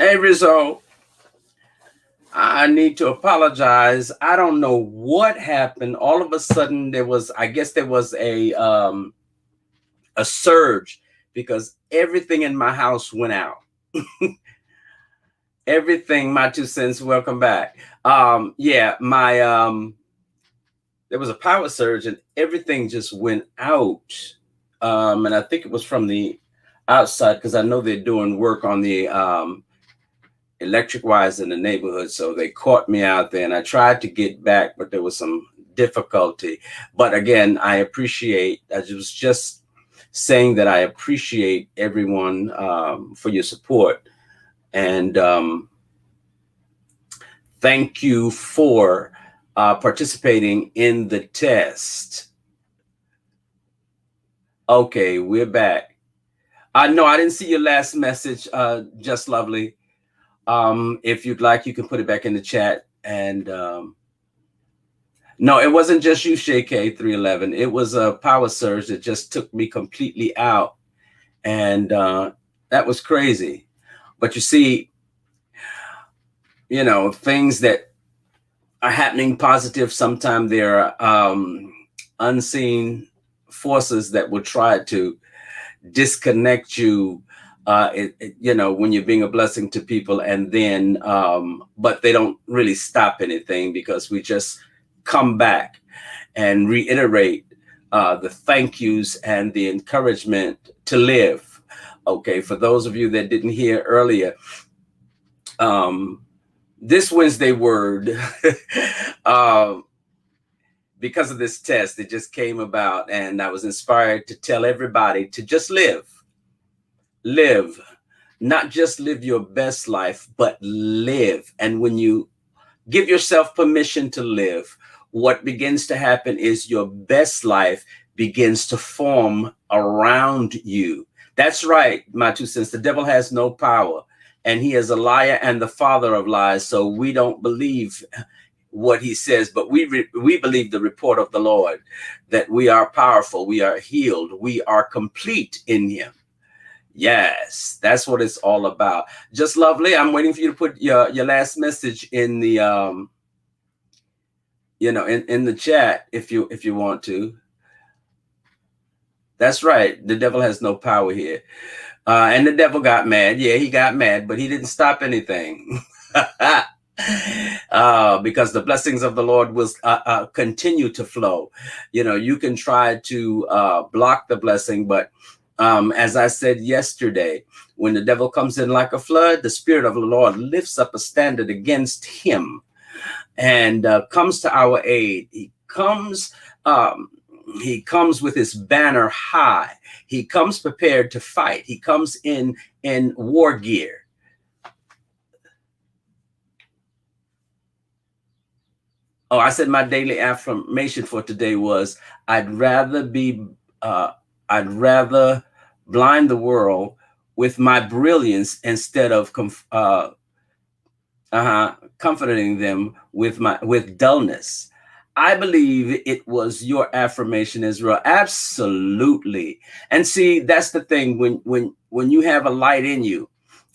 Hey, Rizzo, I need to apologize. I don't know what happened. All of a sudden, I guess there was a surge because everything in my house went out. Everything, my 2 cents. Welcome back. Yeah, my there was a power surge and everything just went out. And I think it was from the outside because I know they're doing work on the electric wires in the neighborhood, so they caught me out there and I tried to get back, but there was some difficulty. But again, I was just saying that I appreciate everyone for your support, and thank you for participating in the test. Okay, we're back. No, I didn't see your last message, just lovely. If you'd like, you can put it back in the chat. And no, it wasn't just you, Shay K311. It was a power surge that just took me completely out. And that was crazy. But you see, things that are happening positive, sometimes there are unseen forces that will try to disconnect you, when you're being a blessing to people, and then but they don't really stop anything because we just come back and reiterate the thank yous and the encouragement to live. Okay, for those of you that didn't hear earlier, um, this Wednesday word, um, because of this test, it just came about, and I was inspired to tell everybody to just live, not just live your best life, but live. And when you give yourself permission to live, what begins to happen is your best life begins to form around you. That's right, my 2 cents. The devil has no power, and he is a liar and the father of lies. So we don't believe what he says, but we believe the report of the Lord, that we are powerful, we are healed, we are complete in him. Yes, that's what it's all about. Just lovely. I'm waiting for you to put your last message in the in the chat if you want to. That's right. The devil has no power here. And the devil got mad. Yeah, he got mad, but he didn't stop anything. Because the blessings of the Lord will continue to flow. You can try to block the blessing, but as I said yesterday, when the devil comes in like a flood, the Spirit of the Lord lifts up a standard against him and comes to our aid. He comes with his banner high. He comes prepared to fight. He comes in war gear. Oh, I said my daily affirmation for today was I'd rather blind the world with my brilliance instead of comforting them with dullness. I believe it was your affirmation, Israel. Absolutely. And see, that's the thing, when you have a light in you,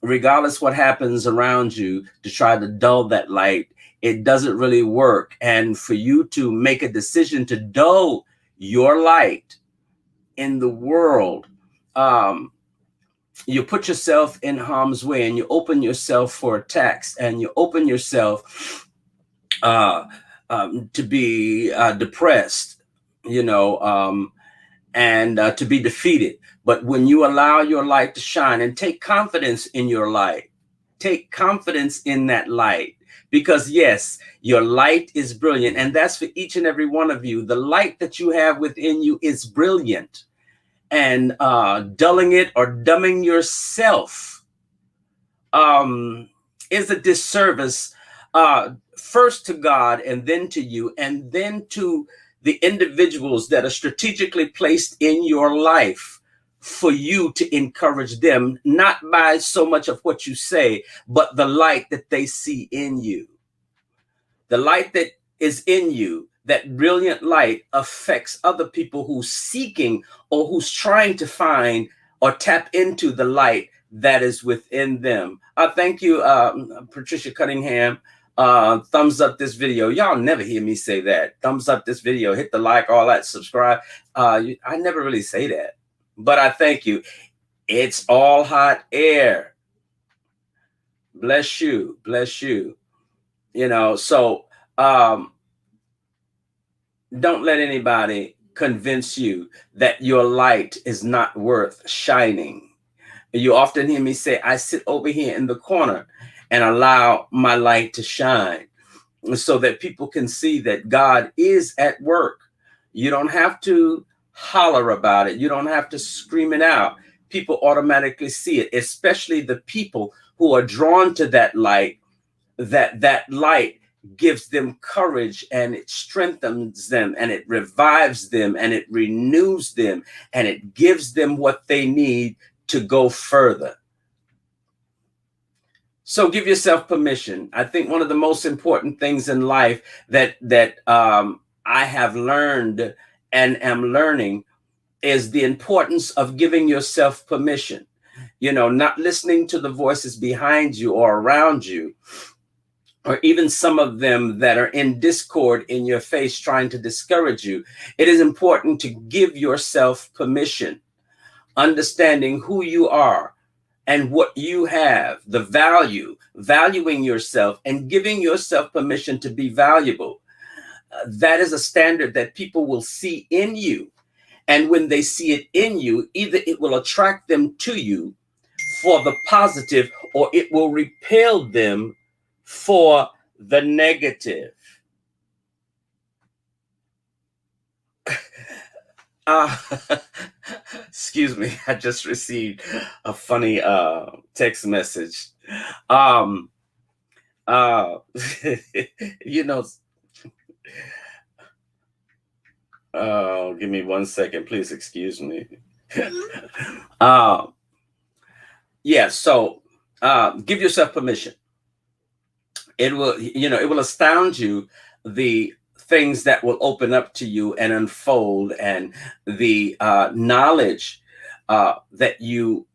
regardless what happens around you, to try to dull that light, it doesn't really work. And for you to make a decision to dull your light in the world, you put yourself in harm's way, and you open yourself for attacks, and you open yourself to be depressed, and to be defeated. But when you allow your light to shine and take confidence in your light, take confidence in that light, because yes, your light is brilliant. And that's for each and every one of you. The light that you have within you is brilliant. And dulling it or dumbing yourself is a disservice, first to God, and then to you, and then to the individuals that are strategically placed in your life for you to encourage them, not by so much of what you say, but the light that they see in you. The light that is in you, that brilliant light, affects other people who's seeking or who's trying to find or tap into the light that is within them. Thank you, Patricia Cunningham. Thumbs up this video. Y'all never hear me say that. Thumbs up this video, hit the like, all that, subscribe. I never really say that, but I thank you. It's all hot air. Bless you. Bless you. You know, so don't let anybody convince you that your light is not worth shining. You often hear me say, I sit over here in the corner and allow my light to shine so that people can see that God is at work. You don't have to holler about it. You don't have to scream it out. People automatically see it, especially the people who are drawn to that light. That light gives them courage, and it strengthens them, and it revives them, and it renews them, and it gives them what they need to go further. So give yourself permission. I think one of the most important things in life that I have learned and am learning is the importance of giving yourself permission. You know, not listening to the voices behind you or around you, or even some of them that are in discord in your face trying to discourage you. It is important to give yourself permission, understanding who you are and what you have, the value, valuing yourself and giving yourself permission to be valuable. That is a standard that people will see in you. And when they see it in you, either it will attract them to you for the positive, or it will repel them for the negative. Excuse me, I just received a funny text message. Um, you know, give me 1 second, please excuse me. Yeah, so give yourself permission. It will, it will astound you, the things that will open up to you and unfold, and the knowledge that you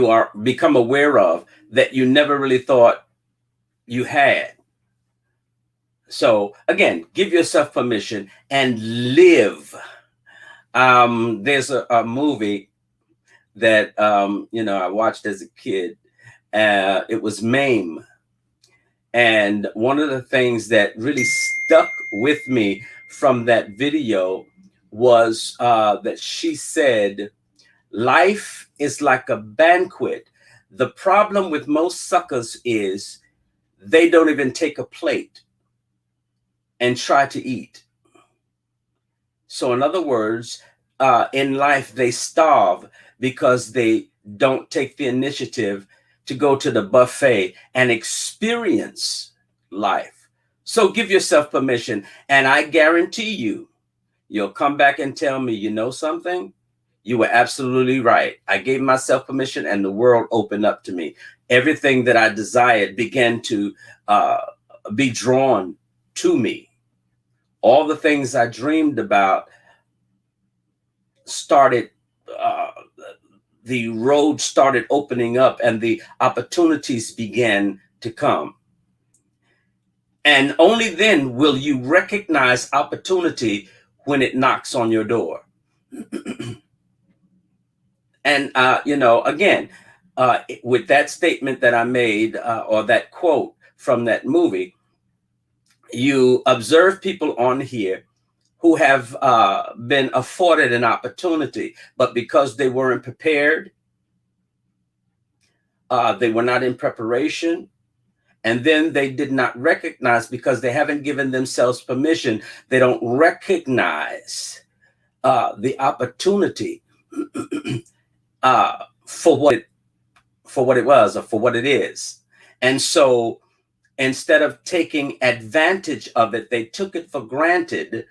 are become aware of that you never really thought you had. So again, give yourself permission and live. There's a movie that I watched as a kid. It was MAME. And one of the things that really stuck with me from that video was that she said, life is like a banquet. The problem with most suckers is they don't even take a plate and try to eat. So in other words, in life, they starve because they don't take the initiative to go to the buffet and experience life. So give yourself permission. And I guarantee you'll come back and tell me, you know something? You were absolutely right. I gave myself permission and the world opened up to me. Everything that I desired began to be drawn to me. All the things I dreamed about started, the road started opening up and the opportunities began to come. And only then will you recognize opportunity when it knocks on your door. And, again, with that statement that I made, or that quote from that movie, you observe people on here who have been afforded an opportunity, but because they weren't prepared, they were not in preparation, and then they did not recognize, because they haven't given themselves permission, they don't recognize the opportunity for what it was, or for what it is. And so instead of taking advantage of it, they took it for granted.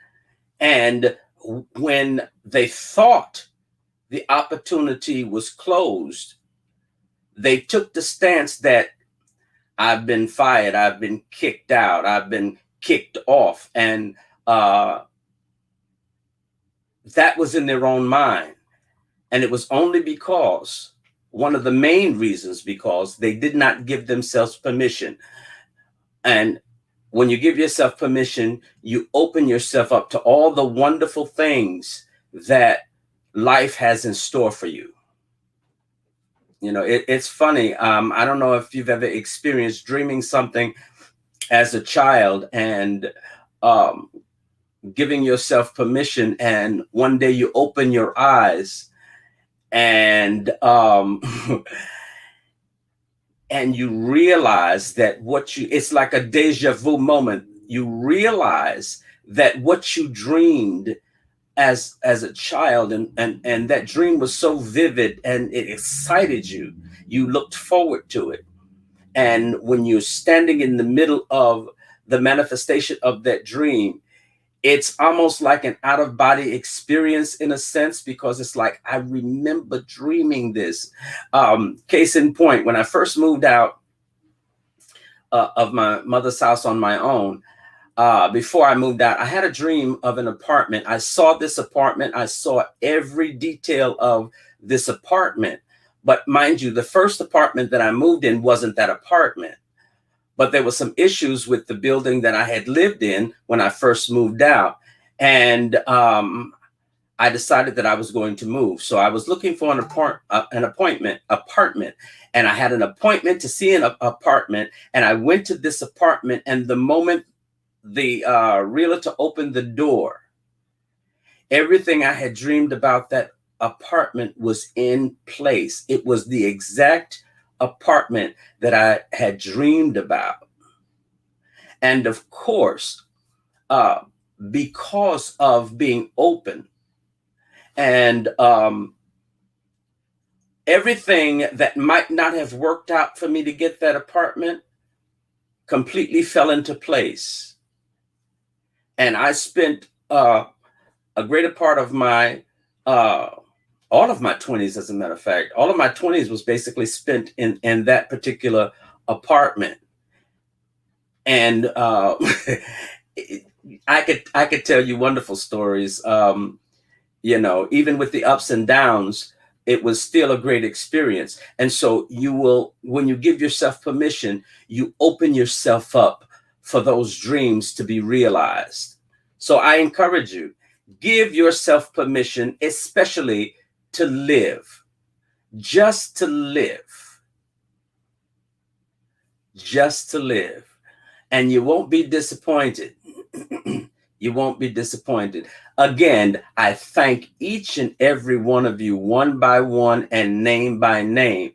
And when they thought the opportunity was closed, they took the stance that I've been fired, I've been kicked out, I've been kicked off. And that was in their own mind. And it was only because, one of the main reasons, because they did not give themselves permission. And when you give yourself permission, you open yourself up to all the wonderful things that life has in store for you. It's funny. I don't know if you've ever experienced dreaming something as a child and um, giving yourself permission, and one day you open your eyes and and you realize that it's like a deja vu moment. You realize that what you dreamed as a child, and that dream was so vivid and it excited you. You looked forward to it. And when you're standing in the middle of the manifestation of that dream, it's almost like an out of body experience in a sense, because it's like, I remember dreaming this. Case in point, when I first moved out of my mother's house on my own, before I moved out, I had a dream of an apartment. I saw this apartment. I saw every detail of this apartment. But mind you, the first apartment that I moved in wasn't that apartment. But there were some issues with the building that I had lived in when I first moved out. And I decided that I was going to move. So I was looking for an apartment. And I had an appointment to see an apartment. And I went to this apartment. And the moment the realtor opened the door, everything I had dreamed about that apartment was in place. It was the exact apartment that I had dreamed about. And of course, because of being open and everything that might not have worked out for me to get that apartment completely fell into place. And I spent a greater part of my all of my 20s, as a matter of fact, all of my 20s was basically spent in that particular apartment. And I could tell you wonderful stories. Even with the ups and downs, it was still a great experience. And so when you give yourself permission, you open yourself up for those dreams to be realized. So I encourage you, give yourself permission, especially to live, just to live, just to live. And you won't be disappointed. You won't be disappointed. Again, I thank each and every one of you, one by one and name by name,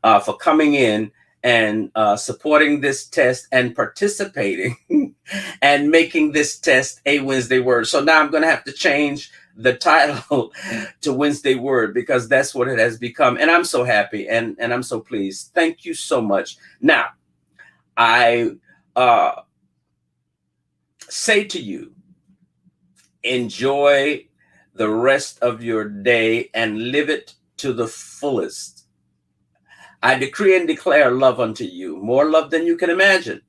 for coming in and supporting this test and participating and making this test a Wednesday word. So now I'm going to have to change the title to Wednesday word, because that's what it has become. And I'm so happy and I'm so pleased. Thank you so much. Now, I say to you, enjoy the rest of your day and live it to the fullest. I decree and declare love unto you, more love than you can imagine,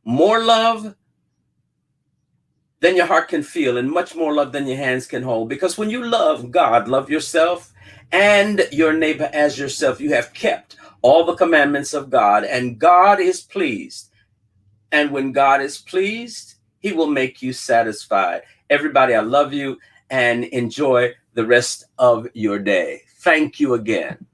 more love than your heart can feel, and much more love than your hands can hold. Because when you love God, love yourself and your neighbor as yourself, you have kept all the commandments of God, and God is pleased. And when God is pleased, he will make you satisfied. Everybody, I love you and enjoy the rest of your day. Thank you again.